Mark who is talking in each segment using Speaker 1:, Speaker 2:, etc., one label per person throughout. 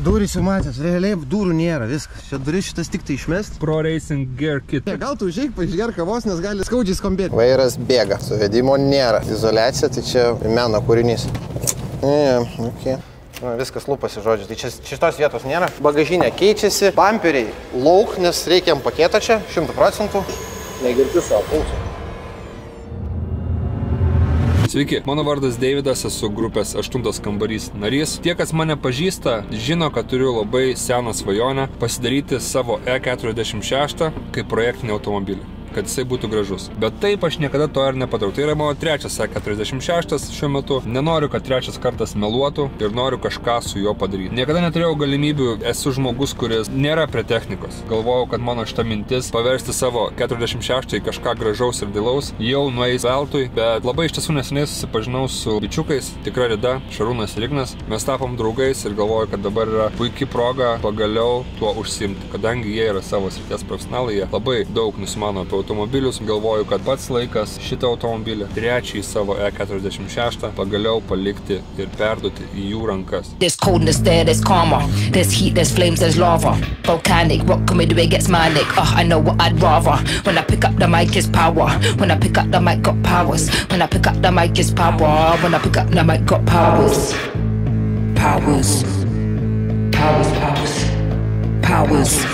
Speaker 1: Durys jau matęs, realiai durų nėra, viskas. Čia duris šitas tik tai išmest.
Speaker 2: Pro Racing Gear Kit.
Speaker 1: Gal tu užeik, pažiūrėk kavos, nes gali skaudžiai skambėti.
Speaker 3: Vairas bėga, suvedimo nėra. Izoliacija, tai čia meno kūrinys. Okay. Viskas lūpasi žodžiu, tai čia šitos vietos nėra. Bagažinė keičiasi, bumperiai lauk, nes reikia paketą čia, 100%. Negirti savo pulsų.
Speaker 2: Sveiki, mano vardas Deividas, esu grupės 8 kambarys narys. Tie, kas mane pažįsta, žino, kad turiu labai seną svajonę pasidaryti savo E46 kaip projektinį automobilį, kad jisai būtų gražus. Bet taip aš niekada to ir nepadarau. Tai yra mano trečias E46 šiuo metu. Nenoriu, kad trečias kartas meluotų ir noriu kažką su juo padaryti. Niekada neturėjau galimybių, esu žmogus, kuris nėra prie technikos. Galvojau, kad mano šita mintis paversti savo 46 į kažką gražaus ir dailaus jau nueis veltui, bet labai iš tiesų neseniai susipažinau su bičiukais, tikra Rida, Šarūnas ir Ignas. Mes tapom draugais ir galvoju, kad dabar yra puikia proga pagaliau tuo užsiimti. Kadangi jie yra savo srities profesionalai, jie labai daug nusimano apie automobilius, galvoju, kad pats laikas šitą automobilį, trečiąjį savo E46, pagaliau palikti ir perduoti į jų rankas.
Speaker 4: There's coldness there, there's karma. There's heat, there's flames, there's lava. Volcanic, rock coming the way it gets manic. I know what I'd rather. When I pick up the mic, it's power. When I pick up the mic, got powers. When I pick up the mic, it's power. When I pick up the mic, got powers. Powers. Powers, powers. Powers.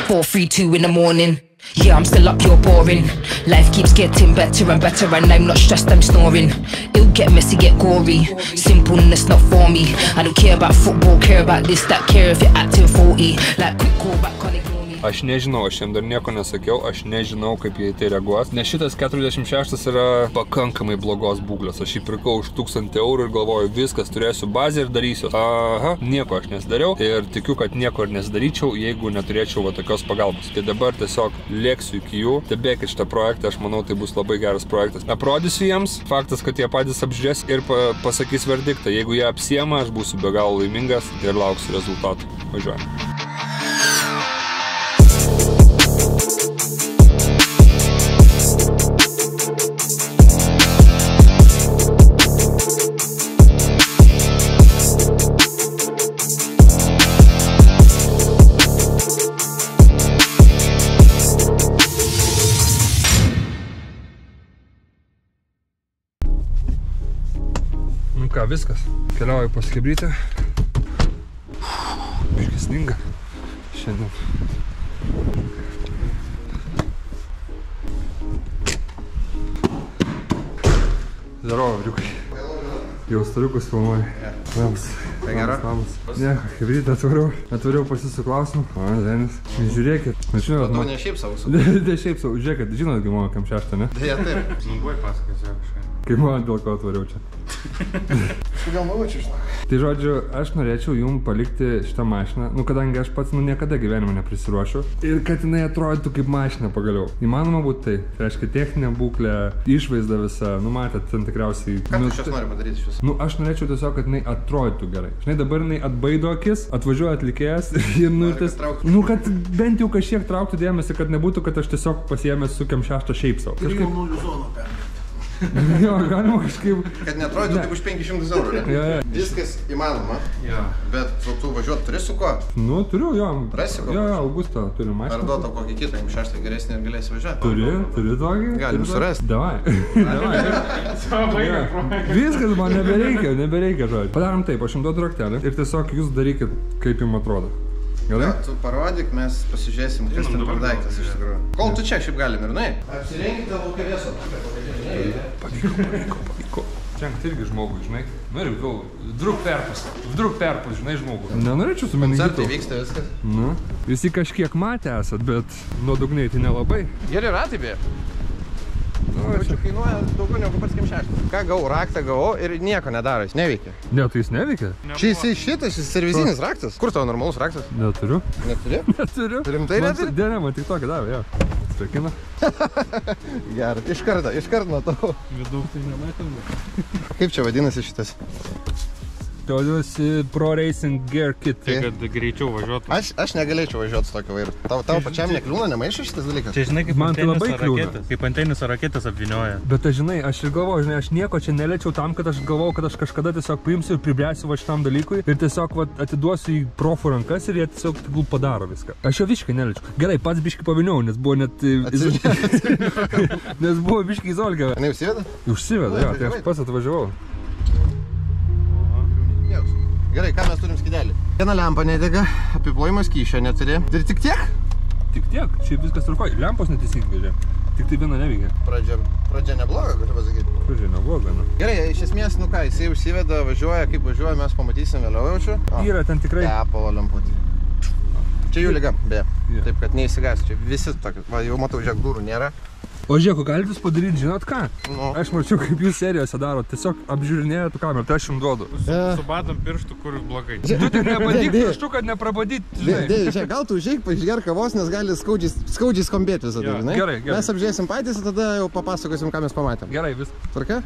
Speaker 4: 4, 3, 2 in the morning. Yeah, I'm still up, you're boring. Life keeps getting better and better and I'm not stressed, I'm snoring. It'll get messy, get gory. Simpleness not for me. I don't care about football, care about this, that, care if you're acting 40. Like quick call back on ignore me.
Speaker 2: Aš nežinau, aš jam dar nieko nesakiau, aš nežinau, kaip jie į tai reaguos. Nes šitas 46 yra pakankamai blogos būklės. Aš jį pirkau už 1000 eurų ir galvoju, viskas, turėsiu bazę ir darysiu. Aha, nieko aš nesidariau ir tikiu, kad nieko ir nesidaryčiau, jeigu neturėčiau va tokios pagalbos. Tai dabar tiesiog lėksiu iki jų, stebėkit šitą projektą, aš manau, tai bus labai geras projektas. Aprodysiu jiems, faktas, kad jie patys apžiūrės ir pasakys verdiktą. Jeigu jie apsiema, aš būsiu be galo laimingas ir lauksiu rezultatų. Važiuojame. Nu ką, viskas. Keliauju pas chebrytę. Biškį sninga šiandien. Здорово, Врюkai. Jau stariukus filmuoju. Labas.
Speaker 3: Tai gera?
Speaker 2: Ne, chebrytę atvariau pas jūsų klausimų. O, Denis. Žiūrėkit.
Speaker 3: Tu ne šiaip savo su.
Speaker 2: Ne šiaip savo. Žiūrėkit, žinot, kai mano kam 6, ne?
Speaker 3: Deja, taip.
Speaker 5: Nu, buvai pasakęs jau kažką.
Speaker 2: Kai man dėl ko atvariau čia.
Speaker 3: Kodėl malučiu, žinok?
Speaker 2: Tai žodžiu, aš norėčiau jum palikti šitą mašiną, nu kadangi aš pats niekada gyvenime neprisiruošiu ir kad jinai atrodytų kaip mašina pagaliau. Įmanoma būtų tai. Tai reiškia techninė būklė, išvaizda visa, nu matėt, ten tikriausiai...
Speaker 3: Ką tu šios nori padaryti iš viso?
Speaker 2: Nu aš norėčiau tiesiog, kad jinai atrodytų gerai. Žinai, dabar jinai atbaido akis, atvažiuoja atlikėjas ir nu kad bent jau kažkiek trauktų dėmesį, kad nebūtų, kad aš tiesiog pasiėmęs su M6 šiaip savo.
Speaker 1: Ir jau nulių zoną permėti.
Speaker 2: Jo, galima kažkaip...
Speaker 3: Kad neatrodytų taip už 500 eurų, ne?
Speaker 2: Ja.
Speaker 3: Viskas įmanoma, bet tu važiuot turi su ko?
Speaker 2: Nu, turiu, jo.
Speaker 3: Rasi ko?
Speaker 2: Jo, Augusto turiu mašiną.
Speaker 3: Ar duotą kokį kitą, M6 geresnį ir galėsi važiuoti?
Speaker 2: Turi tokį?
Speaker 3: Galim surasti.
Speaker 2: Davai. Viskas, man nebereikia žodžiu. Padarom taip, aš jums duodu raktelį ir tiesiog jūs darykit, kaip jums atrodo. Gerai?
Speaker 3: Tu parodyk, mes pasižiūrėsim, kas ten per daiktas iš tikrųjų. Kol tu čia šiaip galim ir nueit. Apsirenkite laukia vėso.
Speaker 2: Pavyko. Žengt irgi žmogui, žinai. Nu ir vėl, vdruk perpus, žinai, žmogui. Nenorėčiau su menigitu.
Speaker 3: Koncertai vyksta viskas.
Speaker 2: Nu, visi kažkiek matę esat, bet nuodugniai tai nelabai.
Speaker 3: Geri ratai beje. Čia kainuoja daugiau negu pats M6. Ką gavau, raktą gavau ir nieko nedaro, jis neveikia.
Speaker 2: Ne, tai jis neveikia?
Speaker 3: Čia jisai šitas, jis servizinis raktas. Kur tavo normalus raktas?
Speaker 2: Neturiu.
Speaker 3: Neturi?
Speaker 2: Neturiu.
Speaker 3: Rimtai neturi?
Speaker 2: Ne, man tik tokį davė, jo. Sveikina.
Speaker 3: Gerai, iš karto matau.
Speaker 5: Vidaug tai nematėm.
Speaker 3: Kaip čia vadinasi šitas?
Speaker 2: Tai vadinasi Pro Racing Gear Kit.
Speaker 5: Tai kad greičiau važiuotų.
Speaker 3: Aš negalėčiau važiuoti su tokiu vairu. Tau pačiam nekliūna, nemaišo šitas dalykas?
Speaker 5: Čia žinai, kaip
Speaker 2: Man tai labai kliūna.
Speaker 5: Kaip antenis raketės apvinioja.
Speaker 2: Bet aš žinai, aš ir galvoju, žinai, aš nieko čia neliečiau tam, kad aš galvoju, kad aš kažkada tiesiog paimsiu ir pribręsiu va šitam dalykui ir tiesiog va, atiduosiu į profų rankas ir jie tiesiog tegul padaro viską. Aš jo visiškai neliečiau. Gerai, pats biškai paviniau, nes buvo net... nes buvo biškai izolka.
Speaker 3: Ne užsiveda?
Speaker 2: Užsiveda, jo, tai aš pats atvažiavau.
Speaker 3: Gerai, ką mes turim skydelį? Viena lempa nedega, apiplojimo skysčio neturi. Ir tik tiek?
Speaker 2: Tik tiek, šiaip viskas tvarkoja. Lempos neteisingai, žiūrėk. Tik tai viena neveikia.
Speaker 3: Pradžia nebloga, galiu pasakyti.
Speaker 2: Pradžia nebloga, nu.
Speaker 3: Gerai, iš esmės, nu ką, jisai užsiveda, važiuoja, kaip važiuoja, mes pamatysim vėliau jaučiu.
Speaker 2: Yra ten tikrai...
Speaker 3: Apolo lemputė. Čia jų lyga, beje. Taip, kad neįsigas, čia visi tokie. Va, jau matau, žiūrėk, durų nėra.
Speaker 2: O žiūrėk, galit jūs padaryti, žinot ką?
Speaker 3: Nu.
Speaker 2: Aš mačiau, kaip jūs serijose daro. Tiesiog apžiūrinėjate kamerą, tai aš jums duodu.
Speaker 5: Subadom pirštų, kur blogai.
Speaker 2: Tu tik nebadyk pirštų, kad neprabadyt, žinai.
Speaker 3: Žiūrėk, gal tu užeik, pažiūrėk kavos, nes gali skaudžiai skambėti visą tai, žinai?
Speaker 2: Gerai.
Speaker 3: Mes apžiūrėsim patys, o tada jau papasakosim, ką mes pamatėm.
Speaker 2: Gerai, viskas.
Speaker 3: Tvarka?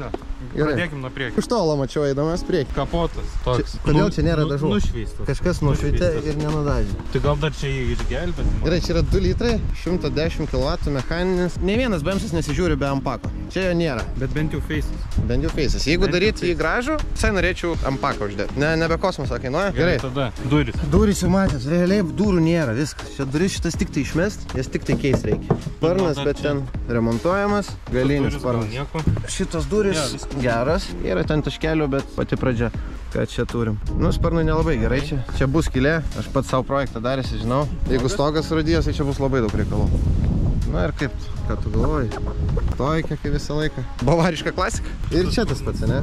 Speaker 3: Gerai.
Speaker 5: Pradėkim nuo priekio.
Speaker 3: Iš tolo mačiau, eidamas priekį.
Speaker 5: Kapotas toks.
Speaker 3: Kodėl čia nėra dažų?
Speaker 5: Nušveistas.
Speaker 3: Kažkas nušveitė ir nenudažė.
Speaker 5: Tai gal dar čia jį išgelbėt?
Speaker 3: Gerai, čia yra 2 litrai, 110 kW mechaninis. Ne vienas BMS nesižiūri be ampako. Čia jo nėra.
Speaker 5: Bet bent jau faces.
Speaker 3: Bent jau faces. Jeigu daryti jį gražų, visai norėčiau ampako uždėti. Nebe kosmosą kainuoja. Gerai.
Speaker 5: Tada duris.
Speaker 3: Durys jau matęs, realiai durų nėra, viskas. Čia duris šitas tik tai išmest, jas tik tai keis reikia. Sparnas, bet ten remontuojamas, galinis sparnas. Šitos durys geras, yra ten taškelių, bet pati pradžia, kad čia turim. Nu, sparnui nelabai gerai čia. Čia bus skylė, aš pats savo projektą darėsi, žinau. Jeigu stogas rudijos, tai čia bus labai daug reikalų. Na ir kaip, ką tu galvoji? Toikia, kaip visą laiką. Bavariška klasika. Ir čia tas pats, ne?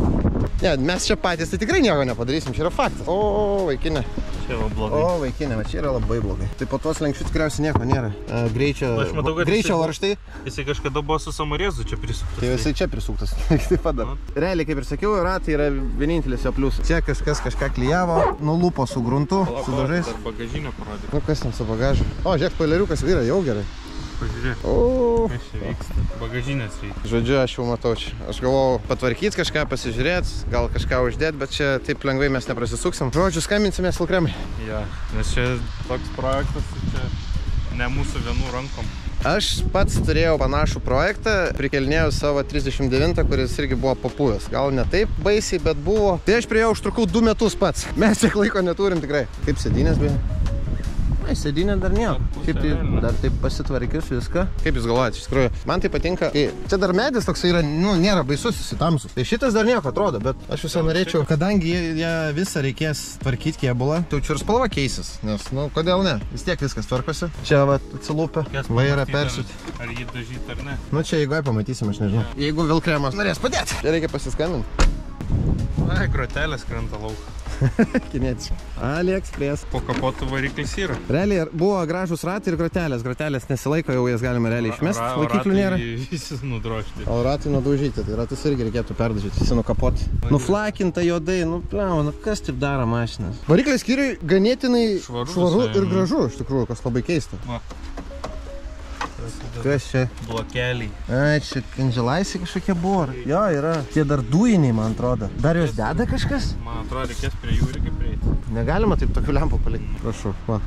Speaker 3: Ne, mes čia patys tai tikrai nieko nepadarysim, čia yra faktas. O, vaikinė.
Speaker 5: Čia jau blogai.
Speaker 3: O, vaikinė, va čia yra labai blogai. Tai po tuos lenkščių tikriausiai nieko nėra. Greičio varžtai.
Speaker 5: Jisai kažkada buvo su Samarėzu čia prisuktas.
Speaker 3: Tai visai čia prisuktas. Taip pat dar. Realiai, kaip ir sakiau, ratai yra vienintelis jo pliusas. Čia kažkas kažką klijavo, nulupo su gruntu, su dažais.
Speaker 5: Dar bagažinę parodė.
Speaker 3: Nu, kas ten su bagažu? O, žiūrėk, spoileriukas yra jau gerai.
Speaker 5: Pažiūrėk.
Speaker 3: O,
Speaker 5: Kas čia vyksta? Bagažinės reikia.
Speaker 3: žodžiu, aš jau matau čia. Aš galvojau patvarkyti kažką, pasižiūrėti, gal kažką uždėti, bet čia taip lengvai mes neprasisuksim. Žodžiu, skambinsimės Lkremai.
Speaker 5: Ja, nes čia toks projektas, čia ne mūsų vienų rankom.
Speaker 3: Aš pats turėjau panašų projektą, prikelinėjau savo 39, kuris irgi buvo papuvęs. Gal ne taip baisiai, bet buvo. Tai aš prie jo užtrukau 2 metus pats. Mes tiek laiko neturim tikrai. Kaip sėdynės, beje? Sėdynė dar nieko. Šiaip tai dar taip pasitvarkius viską. Kaip jūs galvojate, iš tikrųjų, man tai patinka. Čia dar medis toks yra, nu, nėra baisus, jis tamsus. Tai šitas dar nieko atrodo, bet aš visą norėčiau, kadangi ją visą reikės tvarkyti kėbulą, tai čia ir spalva keisis, nes, nu, kodėl ne? Vis tiek viskas tvarkosi. Čia va atsilūpia, vairą persiūti.
Speaker 5: Ar jį dažyti ar ne?
Speaker 3: Nu, čia jeigu pamatysim, aš nežinau. Jeigu Vilkremas norės padėti, čia reikia pasiskambinti.
Speaker 5: Ai, grotelės krenta lauk.
Speaker 3: Kinėtis. AliExpress.
Speaker 5: Po kapotų variklis yra.
Speaker 3: Realiai buvo gražus ratai ir grotelės. Grotelės nesilaiko, jau jas galima realiai išmesti. Laikiklių nėra.
Speaker 5: Visi nudrožti.
Speaker 3: O ratai nudaužyti, tai ratus irgi reikėtų perdažyti, visi nukapoti. Nuflakinta juodai, nu pliau, nu kas taip daro mašinas. Variklės skyriui ganėtinai švaru ir gražu, iš tikrųjų, kas labai keista.
Speaker 5: Va.
Speaker 3: Kas čia?
Speaker 5: Blokeliai.
Speaker 3: Ai, čia Angelaisi kažkokie buvo. Jo, yra. Tie dar dujiniai, man atrodo. Dar jos deda kažkas?
Speaker 5: Man atrodo, reikės prie jų irgi prieiti.
Speaker 3: Negalima taip tokių lempų palikti. Prašau, va.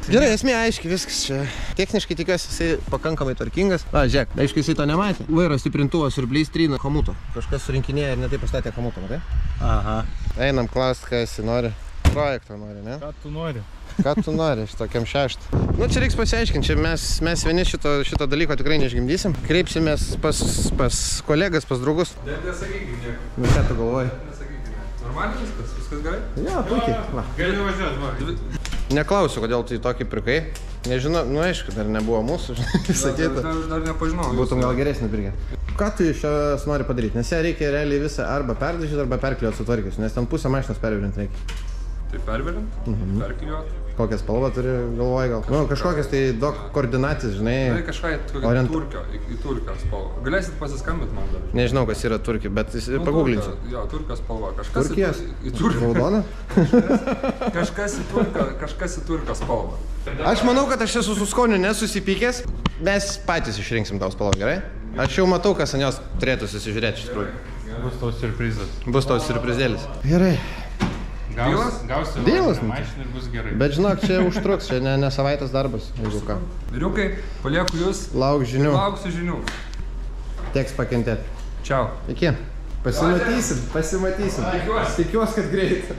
Speaker 3: Gerai, esmė aiškiai, viskas čia. Techniškai tikiuosi, jisai pakankamai tvarkingas. Va, žiūrėk, aiškiai jisai to nematė. Vairo stiprintuvas siurblys trina hamuto. Kažkas surinkinėja ir netai pastatė hamutą, matai?
Speaker 5: Aha.
Speaker 3: Einam klaust, ką jisai nori. Projekto nori, ne?
Speaker 5: Ką tu nori?
Speaker 3: Ką tu nori iš tokiam šeštą? Nu, čia reiks pasiaiškinti, čia mes vieni šito dalyko tikrai neišgimdysim. Kreipsimės pas kolegas, pas draugus.
Speaker 2: Nesakykim nieko.
Speaker 3: Nu, ką tu galvoji?
Speaker 2: Nesakykim nieko. Normaliai viskas? Viskas gerai?
Speaker 3: Jo, puikiai. Va.
Speaker 5: Gali važiuoti, va.
Speaker 3: Neklausiu, kodėl tu į tokį pirkai. Nežinau, nu aišku, dar nebuvo mūsų, sakyta.
Speaker 2: Dar nepažinau.
Speaker 3: Būtum gal geresnį pirkę. Ką tu iš šios nori padaryti? Nes ją reikia realiai visą arba perdažyti, arba perkliuoti sutvarkius, nes ten pusę mašinos pervirinti reikia.
Speaker 2: Tai pervėlint, perkliuoti.
Speaker 3: Kokią spalvą turi galvoj gal? Nu, kažkokias tai daug koordinatis, žinai.
Speaker 2: Tai kažką į turkio spalvą. Galėsit pasiskambinti man dar.
Speaker 3: Nežinau, kas yra turkį, bet paguglinsiu.
Speaker 2: Jo, turkio spalva.
Speaker 3: Turkijos?
Speaker 2: Į turkio.
Speaker 3: Raudona?
Speaker 2: Kažkas į turkio spalvą.
Speaker 3: Aš manau, kad aš esu su skoniu nesusipykęs. Mes patys išrinksim tau spalvą, gerai? Aš jau matau, kas ant jos turėtų susižiūrėti iš tikrųjų.
Speaker 5: Bus tau siurprizas.
Speaker 3: Bus tau siurprizėlis. Gerai.
Speaker 5: Gausi mašiną ir bus gerai.
Speaker 3: Bet žinok, čia užtruks, čia ne savaitės darbas, jeigu ką.
Speaker 2: Vyriukai, palieku jūs.
Speaker 3: Lauk žinių.
Speaker 2: Lauksiu žinių.
Speaker 3: Teks pakentėti.
Speaker 2: Čiau.
Speaker 3: Iki. Pasimatysim. Tikiuosi, kad greit.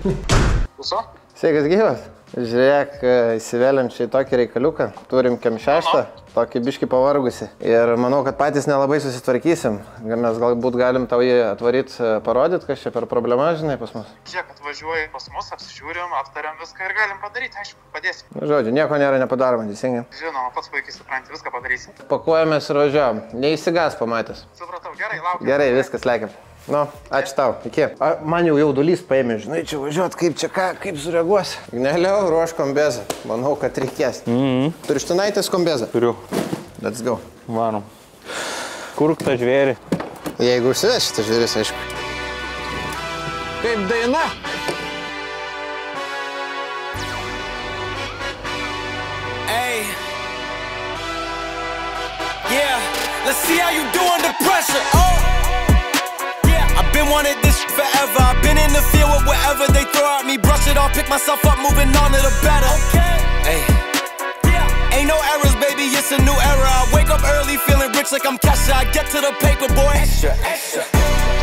Speaker 3: Sveikas gyvas. Žiūrėk, įsivėlėm čia į tokį reikaliuką. Turim KEM6, tokį biškį pavargusi. Ir manau, kad patys nelabai susitvarkysim. Mes galbūt galim tau jį atvaryt, parodyt, kas čia per problema, žinai, pas mus.
Speaker 6: Žiūrėk, atvažiuoji pas mus, apsižiūrim, aptariam viską ir galim padaryti, aišku, padėsim.
Speaker 3: Žodžiu, nieko nėra nepadaroma, teisingai.
Speaker 6: Žinoma, pats puikiai supranti, viską padarysim.
Speaker 3: Pakuojamės ir važiuojam. Neįsigas pamatęs.
Speaker 6: Supratau, gerai, laukiam.
Speaker 3: Gerai, viskas, lekiam. Nu, ačiū tau, iki. Man jau jaudulys paėmė, žinai, čia važiuot, kaip čia ką, kaip sureaguosi. Gneliau, ruoš kombezą. Manau, kad reikės. Turi štinaitės kombezą?
Speaker 7: Turiu.
Speaker 3: Let's go.
Speaker 7: Varom. Kurk tą žvėrį.
Speaker 3: Jeigu užsiveš šitą žvėris, aišku. Kaip daina?
Speaker 8: Hey. Yeah, let's see how you do under pressure. Oh. I've been wanting this forever. I've been in the field with whatever they throw at me. Brush it off, pick myself up, moving on to the better. Hey. Ain't no errors, baby, it's a new era. I wake up early, feeling rich like I'm Kesha. I get to the paper, boy.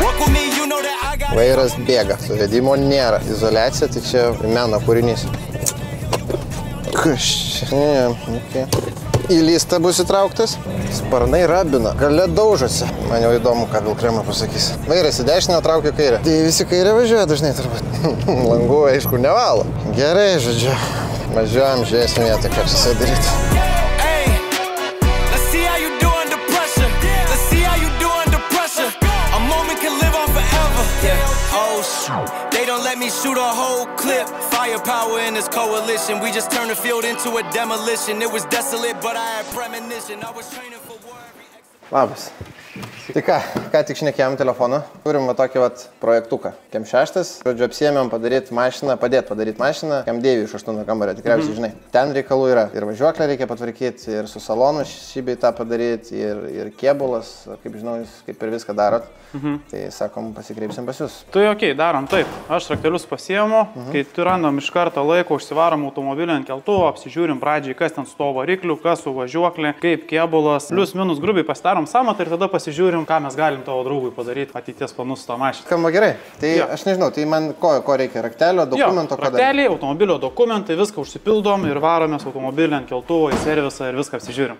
Speaker 8: Work with me, you know that I got.
Speaker 3: Vairas bėga, suvedimo nėra. Izoliacija, tai čia meno kūrinys. Kas čia? Okay. Į listą bus įtrauktas. Sparnai rabina. Gale daužosi. Man jau įdomu, ką Vilkrema pasakys. Vairas į dešinę, traukia kairę. Tai visi kairę važiuoja dažnai turbūt. Langų, aišku, nevalo. Gerai, žodžiu. Važiuojam, žiūrėsim vietą, ką čia daryti.
Speaker 8: They don't let me shoot a whole clip. Firepower in this coalition. We just turned the field into a demolition. It was desolate, but I had premonition. I was training for war.
Speaker 3: Labas. Tai ką tik šnekėjom telefonu. Turim va tokį vat projektuką. KEM6, žodžiu, apsiėmėm padėti mašiną KEM9 iš 8 kambario, tikriausiai žinai. Ten reikalų yra. Ir važiuoklę reikia patvarkyti, ir su salonu šį bei tą padaryti, ir kėbulas, kaip žinau, jūs kaip ir viską darot. Tai sakom, pasikreipsim pas jūs.
Speaker 5: Tai okei, darom taip. Aš raktelius pasiėmu, kai tu randam iš karto laiko, užsivarom automobilį ant keltuvo, apsižiūrim pradžiai, kas ten su to varikliu, kas su važiuoklė, kaip kėbulas, plius minus grubiai pasidarom samatą ir tada pasižiūrim, ką mes galim tavo draugui padaryti, ateities planus su tą mašiną.
Speaker 3: Skamba gerai. Tai aš nežinau, tai man ko reikia? Raktelio, dokumento, ką daryti?
Speaker 5: Rakteliai, automobilio dokumentai, viską užsipildom ir varomės automobilį ant keltuvo į servisą ir viską apsižiūrim.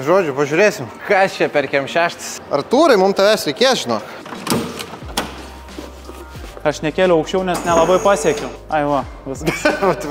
Speaker 3: Žodžiu, pažiūrėsim, kas čia per KEM6. Artūrai, mums tavęs reikės, žinok.
Speaker 5: Aš nekėliau aukščiau, nes nelabai pasiekiau. Ai, va, viskas.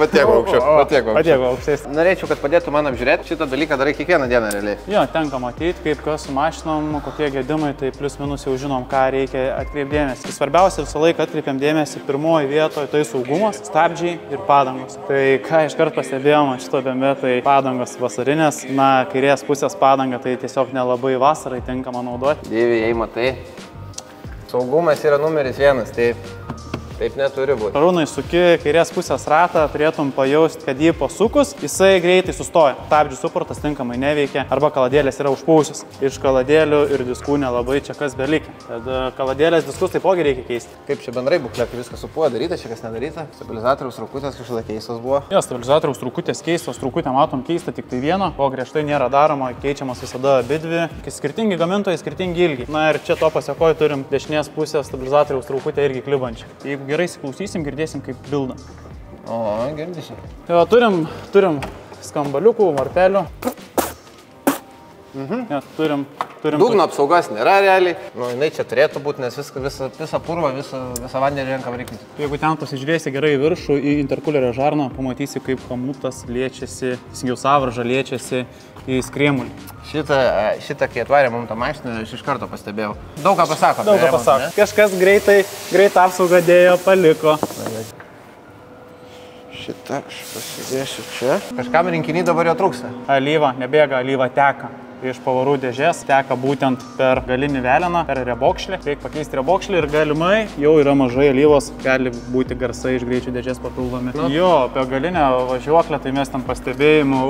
Speaker 3: Patiek
Speaker 5: aukščiau.
Speaker 3: Norėčiau, kad padėtų man apžiūrėti. Šitą dalyką darai kiekvieną dieną realiai.
Speaker 5: Jo, tenka matyti, kaip kas su mašinom, kokie gedimai, tai plius minus jau žinom, ką reikia atkreipdėmėsi. Svarbiausia, visą laiką atkreipiam dėmesį pirmoji vietoje, tai saugumas, stabdžiai ir padangos. Tai ką iškart pastebėjom šito BMW, tai padangos vasarinės. Na, kairės pusės padanga, tai tiesiog nelabai vasarai tinkama naudoti.
Speaker 3: Dievi, jei matai, saugumas yra numeris 1, taip neturi būti.
Speaker 5: Arūnai, suki kairės pusės ratą, turėtum pajausti, kad jį pasukus, jisai greitai sustoja. Stabdžių suportas tinkamai neveikia arba kaladėlės yra užpūsius. Iš kaladėlių ir diskų nelabai čia kas belikia. Tad kaladėlės diskus taipogi reikia keisti.
Speaker 3: Kaip čia bendrai būklė, kai viskas supuoja daryta, čia kas nedaryta. Stabilizatoriaus trūkutės kažkada keistos buvo.
Speaker 5: Jo, stabilizatoriaus trūkutės keistos, trūkutę matom keista tik tai vieno, o griežtai nėra daroma, keičiamas visada abidvi. Skirtingi gamintojai, skirtingi ilgiai. Na ir čia to pasekoje turim dešinės pusės stabilizatoriaus trūkutę irgi klibančią. Jeigu gerai įsiklausysim, girdėsim kaip bilda.
Speaker 3: O, girdėsim.
Speaker 5: Tai turim skambaliukų, varpelių. Ja, turim
Speaker 3: Dugno apsaugos nėra realiai. Nu, jinai čia turėtų būti, nes visą purvą, visą vandenį renkam reikia.
Speaker 5: Jeigu ten pasižiūrėsi gerai į viršų, į interkulerio žarną, pamatysi, kaip hamutas liečiasi, savarža liečiasi į skrėmulį.
Speaker 3: Šitą, kai atvarė mums tą mašiną, aš iš karto pastebėjau. Daug ką pasako.
Speaker 5: Daug ką pasako. Kažkas greitą apsaugą dėjo, paliko.
Speaker 3: Šitą aš pasidėsiu čia. Kažkam rinkinį dabar jo trūksta.
Speaker 5: Alyva nebėga, alyva teka. Iš pavarų dėžės teka būtent per galinį veleną, per rebokšlį. Reikia pakeisti rebokšlį ir galimai jau yra mažai alyvos, gali būti garsai iš greičių dėžės papildomi. Jo, apie galinę važiuoklę tai mes ten pastebėjimų,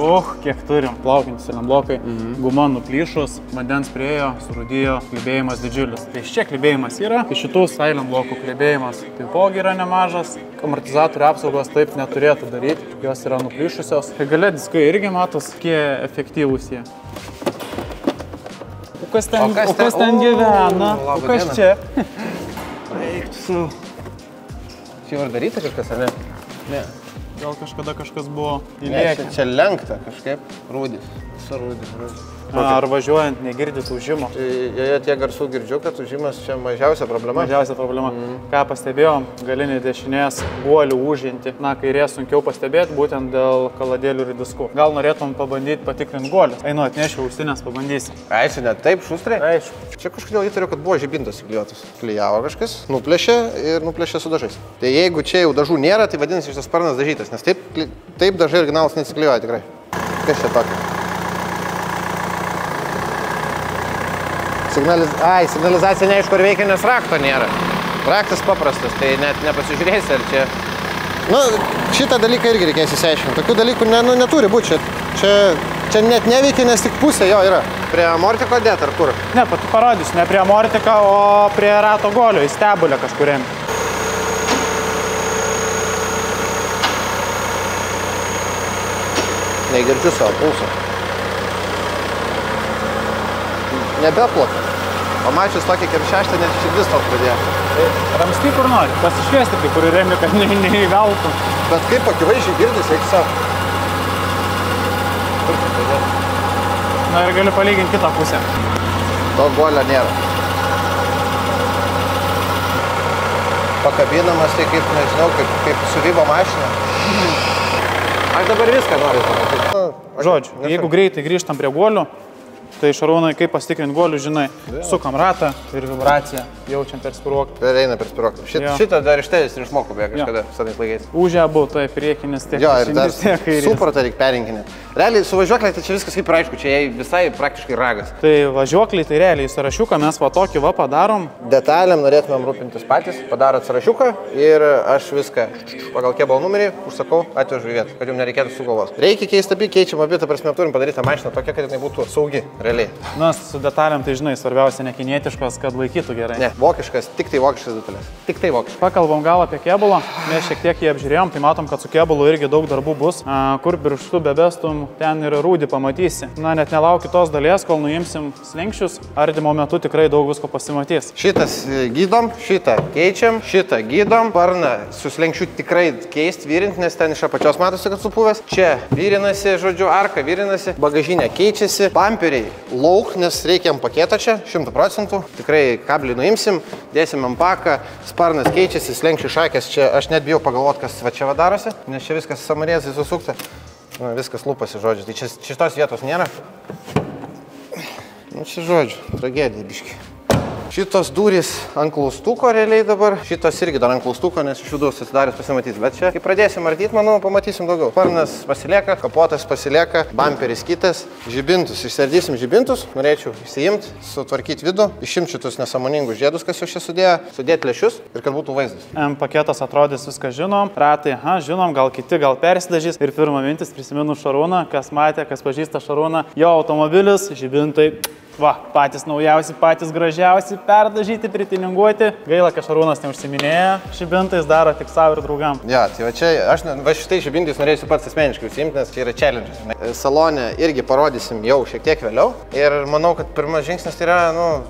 Speaker 5: kiek turim. Plaukiantys silemblokai, guma nuplyšus, vandens priejo, surūdijo, klibėjimas didžiulis. Tai čia klibėjimas yra, iš šitų silembblokų klibėjimas taipogi yra nemažas. Amortizatorių apsaugos taip neturėtų daryti, jos yra nuplyšusios. Tai gale diskai irgi matos, kiek efektyvūs jie. O kas ten gyvena? O kas čia?
Speaker 3: Eiktų. Čia jau ir daryti kažkas, ar ne? Ne.
Speaker 5: Gal kažkada kažkas buvo įlėkė.
Speaker 3: Čia lenkta kažkaip. Rūdis. Visa rūdis.
Speaker 5: Ar važiuojant negirdit ūžimo?
Speaker 3: Joje tiek garsų girdžiu, kad ūžimas čia mažiausia problema.
Speaker 5: Mažiausia problema. Ką pastebėjom, galinį dešinės guolių ūžinti. Na, kairės sunkiau pastebėti, būtent dėl kaladėlių ir diskų. Gal norėtum pabandyti patikrinti guolius? Einu, atnešiu ausinės, pabandysi.
Speaker 3: Aišku, net taip šustriai?
Speaker 5: Aišku.
Speaker 3: Čia kažkodėl įtariu, kad buvo žibintas įklijuotas. Klijavo kažkas, nuplėšė ir nuplėšė su dažais. Tai jeigu čia jau dažų nėra, tai vadinasi šitas sparnas dažytas, nes taip dažai originalas neatsiklijuoja tikrai. Kas čia tokio? Signalizacija neaišku, ar veikia, nes rakto nėra. Raktas paprastas, tai net nepasižiūrėsi, ar čia... Nu, šitą dalyką irgi reikės įsiaiškinti. Tokių dalykų neturi būti. Čia net neveikia, nes tik pusė jo yra. Prie amortiko dėt ar kur?
Speaker 5: Ne, pati parodysiu, ne prie amortiko, o prie rato golio, į stebulę kažkuriam.
Speaker 3: Negirdžiu savo pulso. Nebeplaka. Pamačius tokį kemšeštą, net širdis to pradėjo.
Speaker 5: Ramsty kur nori, pasišviesti, kai kur remi, kad neįgautų.
Speaker 3: Bet kaip akivaizdžiai girdis, eik savo.
Speaker 5: Na ir galiu palyginti kitą pusę.
Speaker 3: To guolio nėra. Pakabinamas tai kaip, nežinau, kaip suvybo mašina. Aš dabar viską noriu.
Speaker 5: Žodžiu, jeigu greitai grįžtam prie guolių, tai Šarūnai, kaip pasitikrinti guolių, žinai, sukam ratą ir vibraciją, jaučiam per spiruoklį.
Speaker 3: Eina per spiruoklį. Šitą dar iš tavęs ir išmokau beje kažkada senais laikais.
Speaker 5: Užė abu, tai priekinis tiek.
Speaker 3: Jo, ir dar supratą reikia perinkinti. Realiai su važiuokliai tai čia viskas kaip ir aišku, čia jai visai praktiškai ragas.
Speaker 5: Tai važiuokliai, tai realiai sąrašiuką mes va tokį va padarom.
Speaker 3: Detalėm norėtumėm rūpintis patys, padarot sąrašiuką ir aš viską pagal kėbalo numerį užsakau, atvežu į vietą, kad jums nereikėtų sugalvos. Reikia keisti abi, keičiam abi, ta prasme turim padaryti tą mašiną tokia, kad jinai būtų saugi. Realiai.
Speaker 5: Na, su detalėm tai žinai, svarbiausia ne kinietiškos, kad laikytų gerai.
Speaker 3: Ne, vokiškas, tik tai vokiškas detalės. Tik tai vokiškas.
Speaker 5: Pakalbam gal apie kėbulą, mes šiek tiek jį apžiūrėjom, tai matom, kad su kėbulu irgi daug darbų bus. Kur pirštu bebestum, ten ir rūdį pamatysi. Na, net nelaukiu tos dalies, kol nuimsim slenkščius, ardymo metu tikrai daug visko pasimatys.
Speaker 3: Šitas gydom, šitą keičiam, šitą gydom, sparną su slenkščiu tikrai keisti, virinti, nes ten iš apačios matosi, kad supuvęs. Čia virinasi, žodžiu, arka virinasi, bagažinė keičiasi, bamperiai lauk, nes reikia paketą čia, 100%. Tikrai kablį nuimsim, dėsim ant paką, sparnas keičiasi, slenkščių šakės čia, aš net bijau pagalvoti, kas va čia darosi, nes čia viskas samarėzai susukta. Nu, viskas lūpasi, žodžiu, tai čia šitos vietos nėra. Nu, čia žodžiu, tragedija biški. Šitos durys ant klaustuko realiai dabar, šitos irgi dar ant klaustuko, nes iš vidus atsidaręs pasimatys. Bet čia, kai pradėsim ardyti, manau, pamatysim daugiau. Sparnas pasilieka, kapotas pasilieka, bamperis kitas, žibintus. Išsiardysim žibintus, norėčiau įsiimti, sutvarkyti vidų, išimti šitus nesąmoningus žiedus, kas jau čia sudėjo, sudėti lęšius ir kad būtų vaizdas.
Speaker 5: Paketas atrodys, viską žinom, ratai, žinom, gal kiti, gal persidažys. Ir pirma mintis, prisimenu Šarūną, kas matė, kas pažįsta Šarūną, jo automobilis, žibintai. Va, patys naujausi, patys gražiausi, perdažyti, pritininguoti. Gaila, kad Šarūnas neužsiminėja, žibintais daro tik savo ir draugam.
Speaker 3: Ja, tai va čia, aš va šitai žibintais norėsiu pats asmeniškai užsiimti, nes čia yra challenge. Salone irgi parodysim jau šiek tiek vėliau. Ir manau, kad pirmas žingsnis tai yra,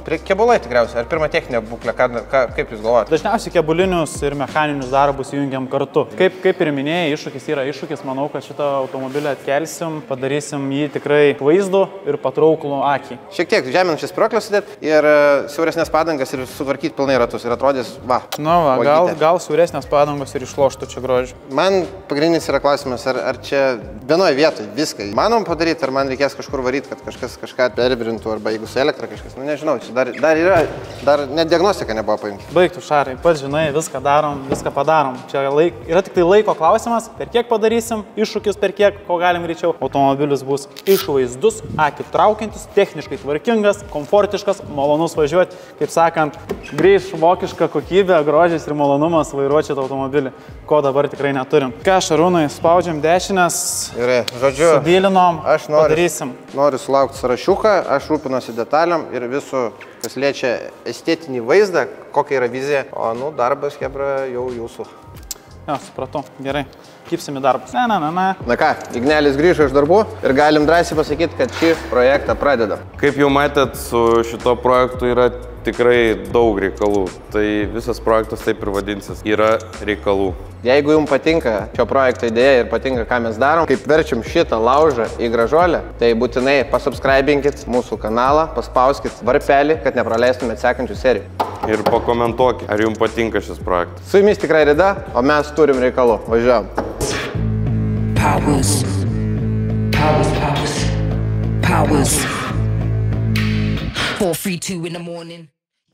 Speaker 3: prie kėbulai tikriausiai. Ar pirma techninė būklė, kaip jūs galvojate?
Speaker 5: Dažniausiai kėbulinius ir mechaninius darbus jungiam kartu. Kaip ir minėjai, iššūkis yra iššūkis. Manau, kad šitą automobilį atkelsim, padarysim jį tikrai vaizdų ir patrauklų akį.
Speaker 3: Šiek tiek tiek žeminančias spyruoklės sudėti ir siauresnės padangas ir sutvarkyti pilnai ratus ir atrodys, va.
Speaker 5: Nu, va, gal siauresnės padangos ir išloštų čia grožį.
Speaker 3: Man pagrindinis yra klausimas, ar čia vienoje vietoje viską manom padaryti, ar man reikės kažkur varyti, kad kažkas kažką perbrintų, arba jeigu su elektra kažkas, nu nežinau, čia dar net diagnostika nebuvo paimti.
Speaker 5: Baigtų, Šarai, pats žinai, viską darom, viską padarom. Čia yra tik tai laiko klausimas, per kiek padarysim, iššūkis per kiek, ko galim greičiau. Automobilis bus išvaizdus, akį traukiantis, techniškai tvarkingas, komfortiškas, malonus važiuoti, kaip sakant, grįž vokiška kokybė, grožis ir malonumas vairuoti šitą automobilį, ko dabar tikrai neturim. Ką, Šarūnai, spaudžiam dešinės,
Speaker 3: gerai, žodžiu,
Speaker 5: sudėlinom, padarysim.
Speaker 3: Noriu sulaukti sąrašiuką, aš rūpinuosi detaliam ir visų, kas liečia estetinį vaizdą, kokia yra vizija, o, nu, darbas, hebra, jau jūsų.
Speaker 5: Jo, supratau, gerai. Kipsim į darbus.
Speaker 3: Na ką, Ignelis grįžo iš darbų ir galim drąsiai pasakyti, kad šį projektą pradeda.
Speaker 9: Kaip jau matėt, su šito projektu yra tikrai daug reikalų. Tai visas projektas taip ir vadinsis. Yra reikalų.
Speaker 3: Jeigu jums patinka šio projekto idėja ir patinka, ką mes darom, kaip verčiam šitą laužą į gražuolę, tai būtinai pasubscribinkit mūsų kanalą, paspauskit varpelį, kad nepraleistumėt sekančių serijų.
Speaker 9: Ir pakomentuokit, ar jums patinka šis projektas.
Speaker 3: Su jumis tikrai Rida, o mes turim reikalų. Važiuojam.
Speaker 4: Powers. 4, 3, 2 in the morning.